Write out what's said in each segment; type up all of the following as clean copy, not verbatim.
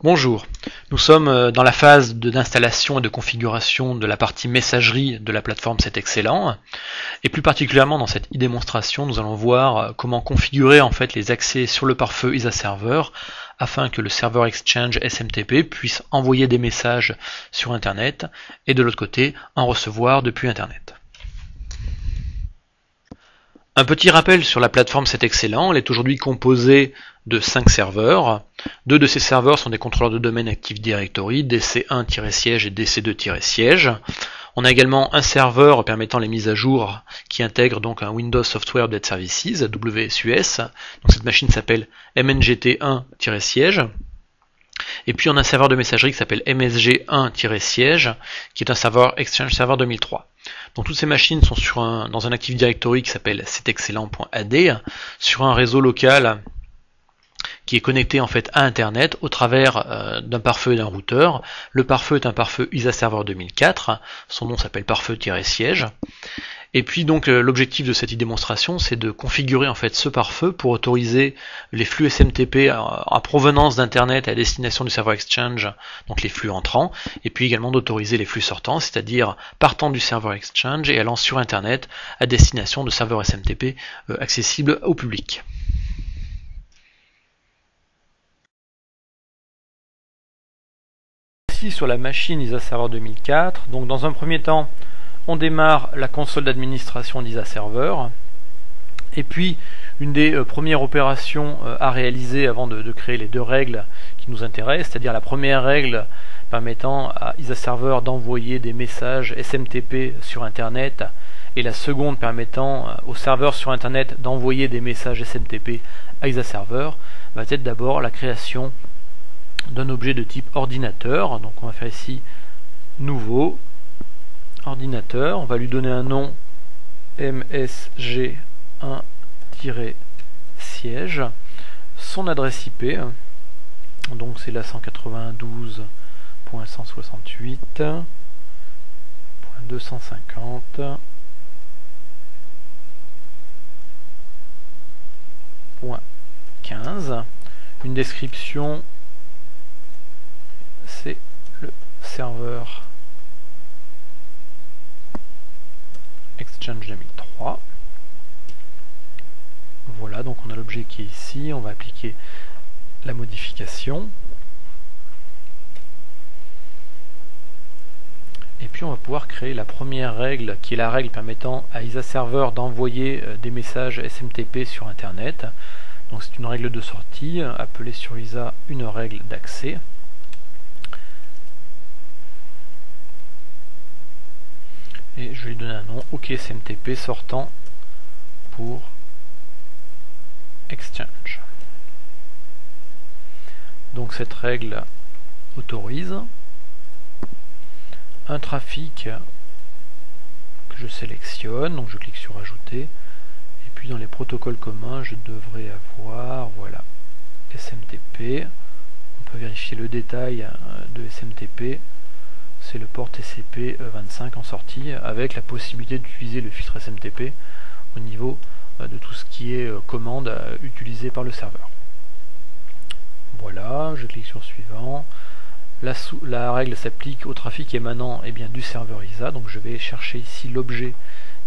Bonjour, nous sommes dans la phase d'installation et de configuration de la partie messagerie de la plateforme C'est Excellent, et plus particulièrement dans cette e-démonstration, nous allons voir comment configurer en fait les accès sur le pare-feu ISA Server afin que le serveur Exchange SMTP puisse envoyer des messages sur Internet et de l'autre côté en recevoir depuis Internet. Un petit rappel sur la plateforme C'est Excellent, elle est aujourd'hui composée de 5 serveurs. 2 de ces serveurs sont des contrôleurs de domaine Active Directory, DC1-siège et DC2-siège. On a également un serveur permettant les mises à jour qui intègre donc un Windows Software Update Services, WSUS. Donc cette machine s'appelle MNGT1-siège. Et puis on a un serveur de messagerie qui s'appelle MSG1-siège, qui est un serveur Exchange Server 2003. Donc toutes ces machines sont dans un Active Directory qui s'appelle cetexcellent.ad, sur un réseau local qui est connecté en fait à Internet au travers d'un pare-feu et d'un routeur. Le pare-feu est un pare-feu ISA Server 2004, son nom s'appelle pare-feu-siège. Et puis donc l'objectif de cette démonstration, c'est de configurer en fait ce pare-feu pour autoriser les flux SMTP à provenance d'Internet à destination du serveur Exchange, donc les flux entrants, et puis également d'autoriser les flux sortants, c'est-à-dire partant du serveur Exchange et allant sur Internet à destination de serveurs SMTP accessibles au public. Ici sur la machine ISA Server 2004, donc dans un premier temps, on démarre la console d'administration d'ISA Server, et puis une des premières opérations à réaliser avant de créer les deux règles qui nous intéressent, c'est-à-dire la première règle permettant à ISA Server d'envoyer des messages SMTP sur Internet, et la seconde permettant au serveur sur Internet d'envoyer des messages SMTP à ISA Server, va être d'abord la création d'un objet de type ordinateur. Donc on va faire ici nouveau ordinateur, on va lui donner un nom MSG1-siège, son adresse IP, donc c'est la 192.168.250.15. Une description, c'est le serveur Exchange 2003. Voilà, donc on a l'objet qui est ici, on va appliquer la modification. Et puis on va pouvoir créer la première règle, qui est la règle permettant à ISA Server d'envoyer des messages SMTP sur Internet. Donc c'est une règle de sortie, appelée sur ISA une règle d'accès. Et je vais lui donner un nom, OK SMTP sortant pour Exchange. Donc cette règle autorise un trafic que je sélectionne, donc je clique sur ajouter, et puis dans les protocoles communs je devrais avoir, voilà, SMTP. On peut vérifier le détail de SMTP. C'est le port TCP25 en sortie, avec la possibilité d'utiliser le filtre SMTP au niveau de tout ce qui est commande utilisée par le serveur. Voilà, je clique sur suivant. La règle s'applique au trafic émanant du serveur ISA, donc je vais chercher ici l'objet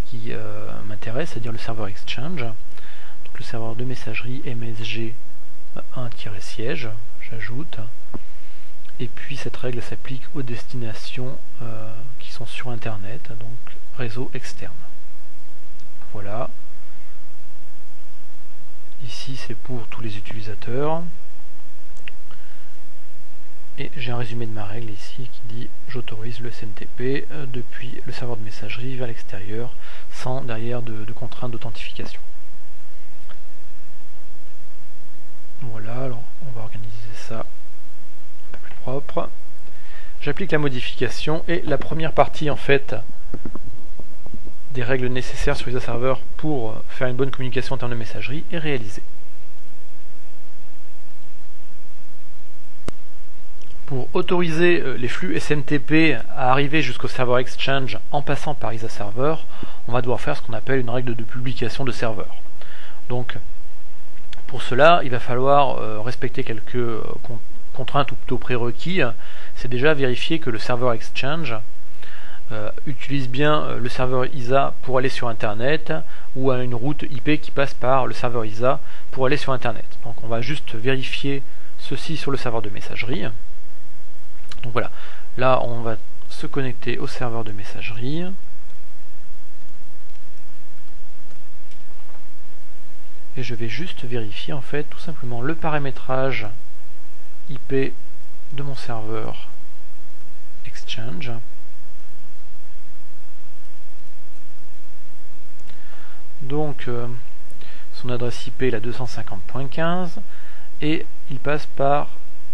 qui m'intéresse, c'est-à-dire le serveur Exchange. Donc le serveur de messagerie MSG1-siège, j'ajoute. Et puis cette règle s'applique aux destinations qui sont sur Internet, donc réseau externe. Voilà. Ici c'est pour tous les utilisateurs. Et j'ai un résumé de ma règle ici qui dit j'autorise le SMTP depuis le serveur de messagerie vers l'extérieur sans derrière de contraintes d'authentification. Voilà, alors on va organiser ça propre. J'applique la modification et la première partie en fait des règles nécessaires sur ISA Server pour faire une bonne communication en termes de messagerie est réalisée. Pour autoriser les flux SMTP à arriver jusqu'au serveur Exchange en passant par ISA Server, on va devoir faire ce qu'on appelle une règle de publication de serveur. Donc Pour cela, il va falloir respecter quelques contrainte ou plutôt prérequis, c'est déjà vérifier que le serveur Exchange utilise bien le serveur ISA pour aller sur Internet, ou à une route IP qui passe par le serveur ISA pour aller sur Internet. Donc on va juste vérifier ceci sur le serveur de messagerie. Donc voilà, là on va se connecter au serveur de messagerie. Et je vais juste vérifier en fait tout simplement le paramétrage IP de mon serveur Exchange. Donc son adresse IP est la 250.15 et il passe par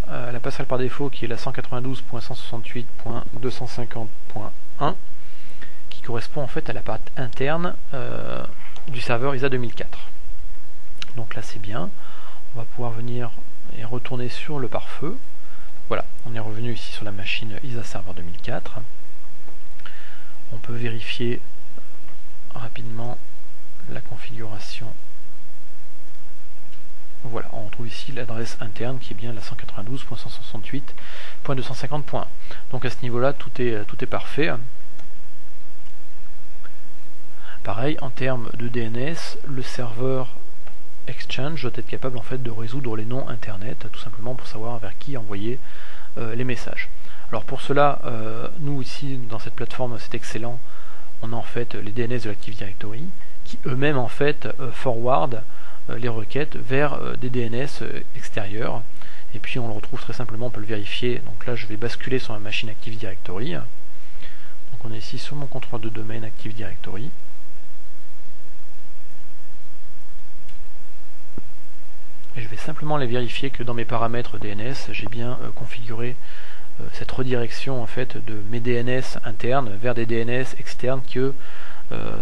la passerelle par défaut qui est la 192.168.250.1 qui correspond en fait à la part interne du serveur ISA 2004. Donc là c'est bien, on va pouvoir venir et retourner sur le pare-feu. Voilà, on est revenu ici sur la machine ISA Server 2004. On peut vérifier rapidement la configuration. Voilà, on retrouve ici l'adresse interne qui est bien la 192.168.250.1. Donc à ce niveau-là, tout est parfait. Pareil, en termes de DNS, le serveur Exchange doit être capable en fait de résoudre les noms internet, tout simplement pour savoir vers qui envoyer les messages. Alors pour cela, nous ici dans cette plateforme, c'est excellent, on a en fait les DNS de l'Active Directory qui eux-mêmes en fait forward les requêtes vers des DNS extérieurs, et puis on le retrouve très simplement, on peut le vérifier. Donc là je vais basculer sur ma machine Active Directory, donc on est ici sur mon contrôleur de domaine Active Directory. Et je vais simplement les vérifier que dans mes paramètres DNS, j'ai bien configuré cette redirection en fait de mes DNS internes vers des DNS externes qui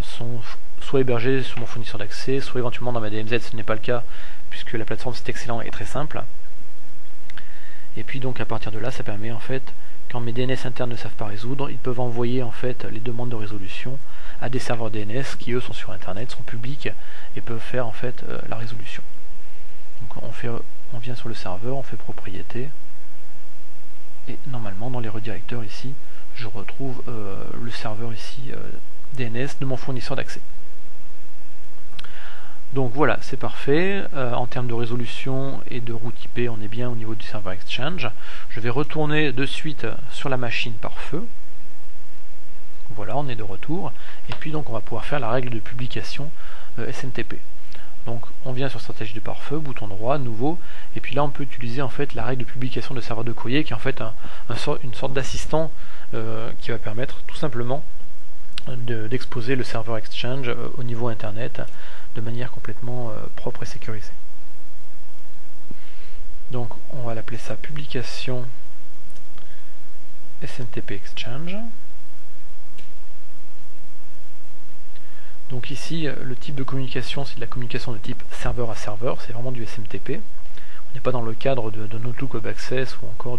sont soit hébergés sur mon fournisseur d'accès, soit éventuellement dans ma DMZ. Ce n'est pas le cas puisque la plateforme c'est excellent et très simple. Et puis donc à partir de là, ça permet en fait, quand mes DNS internes ne savent pas résoudre, ils peuvent envoyer en fait les demandes de résolution à des serveurs DNS qui eux sont sur internet, sont publics et peuvent faire en fait la résolution. Donc on vient sur le serveur, on fait propriété, et normalement dans les redirecteurs ici, je retrouve le serveur ici DNS de mon fournisseur d'accès. Donc voilà, c'est parfait. En termes de résolution et de route IP, on est bien au niveau du serveur Exchange. Je vais retourner de suite sur la machine pare-feu. Voilà, on est de retour. Et puis donc on va pouvoir faire la règle de publication SMTP. Donc on vient sur stratégie de pare-feu, bouton droit, nouveau, et puis là on peut utiliser en fait la règle de publication de serveur de courrier qui est en fait une sorte d'assistant qui va permettre tout simplement d'exposer le serveur Exchange au niveau internet de manière complètement propre et sécurisée. Donc on va l'appeler ça publication SMTP Exchange. Donc ici, le type de communication, c'est de la communication de type serveur à serveur, c'est vraiment du SMTP. On n'est pas dans le cadre d'un Outlook Web Access ou encore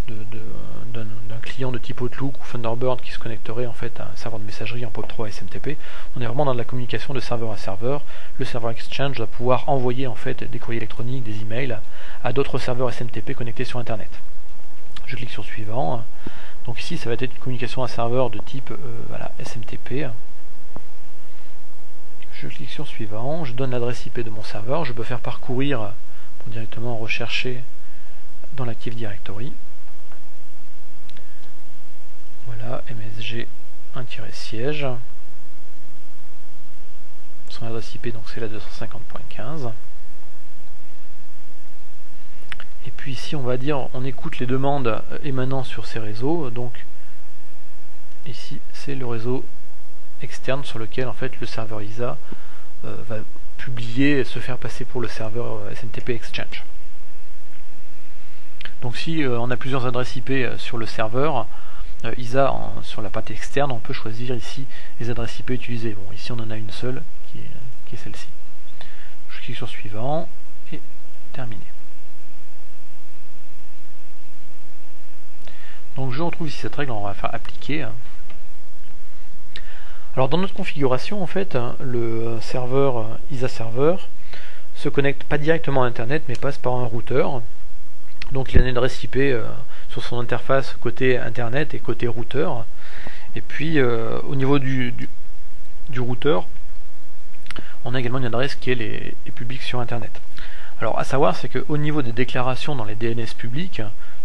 d'un client de type Outlook ou Thunderbird qui se connecterait en fait à un serveur de messagerie en POP3 SMTP. On est vraiment dans de la communication de serveur à serveur. Le serveur Exchange va pouvoir envoyer en fait des courriers électroniques, des emails à d'autres serveurs SMTP connectés sur Internet. Je clique sur suivant. Donc ici, ça va être une communication à serveur de type voilà, SMTP. Je clique sur suivant, je donne l'adresse IP de mon serveur, je peux faire parcourir pour directement rechercher dans l'Active Directory. Voilà, MSG 1-siège. Son adresse IP, donc c'est la 250.15. Et puis ici, on va dire, on écoute les demandes émanant sur ces réseaux. Donc ici, c'est le réseau externe sur lequel en fait le serveur ISA va publier et se faire passer pour le serveur SMTP Exchange. Donc si on a plusieurs adresses IP sur le serveur ISA sur la partie externe, on peut choisir ici les adresses IP utilisées. Bon, ici on en a une seule qui est celle-ci. Je clique sur suivant et terminé. Donc je retrouve ici cette règle, on va faire appliquer. Alors dans notre configuration, en fait, le serveur ISA Server se connecte pas directement à Internet, mais passe par un routeur. Donc il a une adresse IP sur son interface côté internet et côté routeur. Et puis au niveau du routeur, on a également une adresse qui est publique sur internet. Alors à savoir, c'est qu'au niveau des déclarations dans les DNS publics,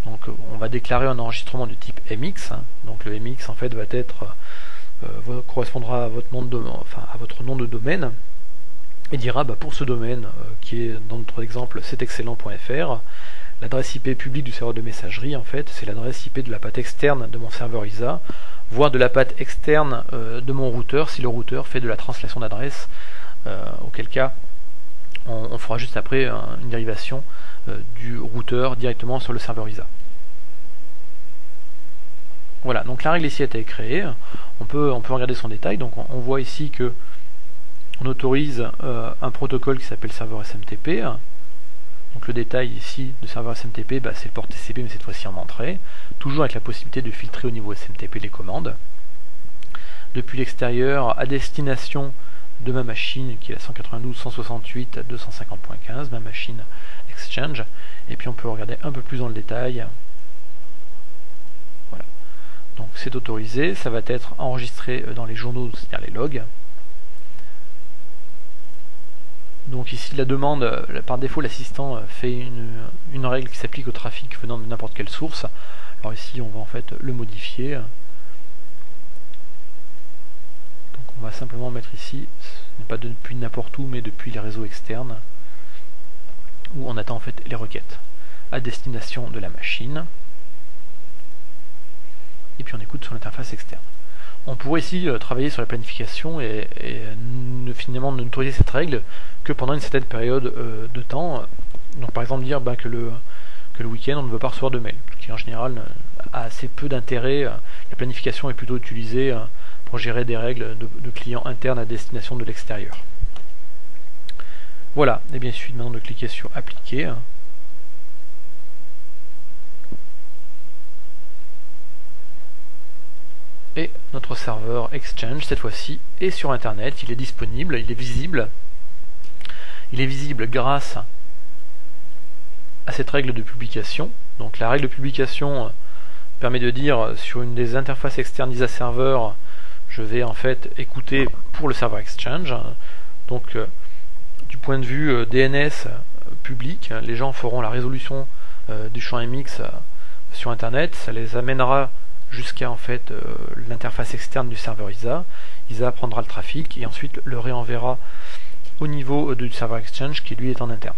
donc on va déclarer un enregistrement du type MX. Donc le MX en fait va être correspondra à votre nom de domaine et dira pour ce domaine qui est dans notre exemple c'estexcellent.fr, l'adresse IP publique du serveur de messagerie en fait c'est l'adresse IP de la patte externe de mon serveur ISA, voire de la patte externe de mon routeur si le routeur fait de la translation d'adresse, auquel cas on fera juste après une dérivation du routeur directement sur le serveur ISA. Voilà, donc la règle ici a été créée, on peut regarder son détail, donc on voit ici que on autorise un protocole qui s'appelle serveur SMTP, donc le détail ici de serveur SMTP, c'est le port TCP mais cette fois-ci en entrée, toujours avec la possibilité de filtrer au niveau SMTP les commandes. Depuis l'extérieur, à destination de ma machine qui est la 192.168.250.15, ma machine Exchange, et puis on peut regarder un peu plus dans le détail. Voilà. Donc c'est autorisé, ça va être enregistré dans les journaux, c'est-à-dire les logs. Donc ici la demande, par défaut l'assistant fait une règle qui s'applique au trafic venant de n'importe quelle source. Alors ici on va en fait le modifier. Donc on va simplement mettre ici, ce n'est pas depuis n'importe où mais depuis les réseaux externes, où on attend en fait les requêtes à destination de la machine. Et puis on écoute sur l'interface externe. On pourrait ici travailler sur la planification et finalement ne autoriser cette règle que pendant une certaine période de temps. Donc par exemple dire que le week-end on ne veut pas recevoir de mail, ce qui en général a assez peu d'intérêt. La planification est plutôt utilisée pour gérer des règles de clients internes à destination de l'extérieur. Voilà, et bien il suffit maintenant de cliquer sur appliquer. Et notre serveur Exchange, cette fois-ci, est sur Internet, il est disponible, il est visible. Il est visible grâce à cette règle de publication. Donc la règle de publication permet de dire sur une des interfaces externes d'ISA Server, je vais en fait écouter pour le serveur Exchange. Donc du point de vue DNS public, les gens feront la résolution du champ MX sur Internet, ça les amènera jusqu'à en fait l'interface externe du serveur ISA. ISA prendra le trafic et ensuite le réenverra au niveau du serveur Exchange qui lui est en interne.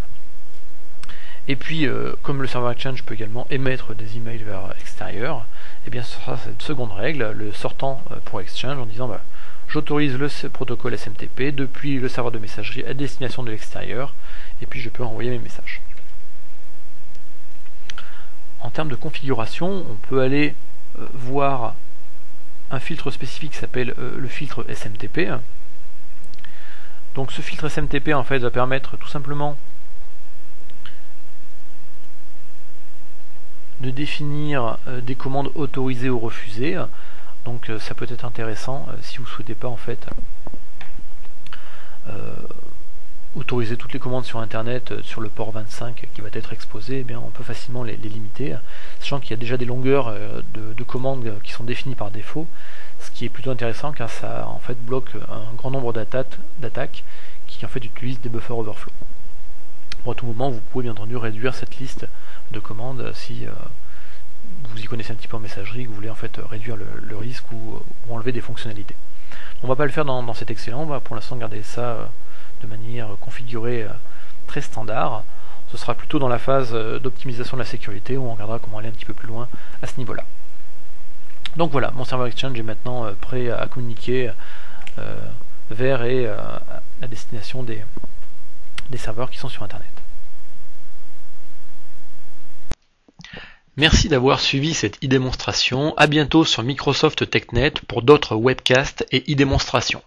Et puis comme le serveur Exchange peut également émettre des emails vers l'extérieur, et bien ce sera cette seconde règle, le sortant pour Exchange en disant j'autorise le protocole SMTP depuis le serveur de messagerie à destination de l'extérieur et puis je peux envoyer mes messages. En termes de configuration, on peut aller voir un filtre spécifique qui s'appelle le filtre SMTP. Donc ce filtre SMTP en fait va permettre tout simplement de définir des commandes autorisées ou refusées. Donc ça peut être intéressant si vous ne souhaitez pas en fait autoriser toutes les commandes sur internet sur le port 25 qui va être exposé, eh bien on peut facilement les limiter, sachant qu'il y a déjà des longueurs de commandes qui sont définies par défaut, ce qui est plutôt intéressant car ça en fait bloque un grand nombre d'attaques qui en fait utilisent des buffers overflow. Bon, à tout moment vous pouvez bien entendu réduire cette liste de commandes si vous y connaissez un petit peu en messagerie, que vous voulez en fait réduire le risque ou enlever des fonctionnalités. On va pas le faire dans cet excellent, on va pour l'instant garder ça de manière configurée très standard. Ce sera plutôt dans la phase d'optimisation de la sécurité où on regardera comment aller un petit peu plus loin à ce niveau-là. Donc voilà, mon serveur Exchange est maintenant prêt à communiquer vers et à destination des serveurs qui sont sur Internet. Merci d'avoir suivi cette e-démonstration. À bientôt sur Microsoft TechNet pour d'autres webcasts et e-démonstrations.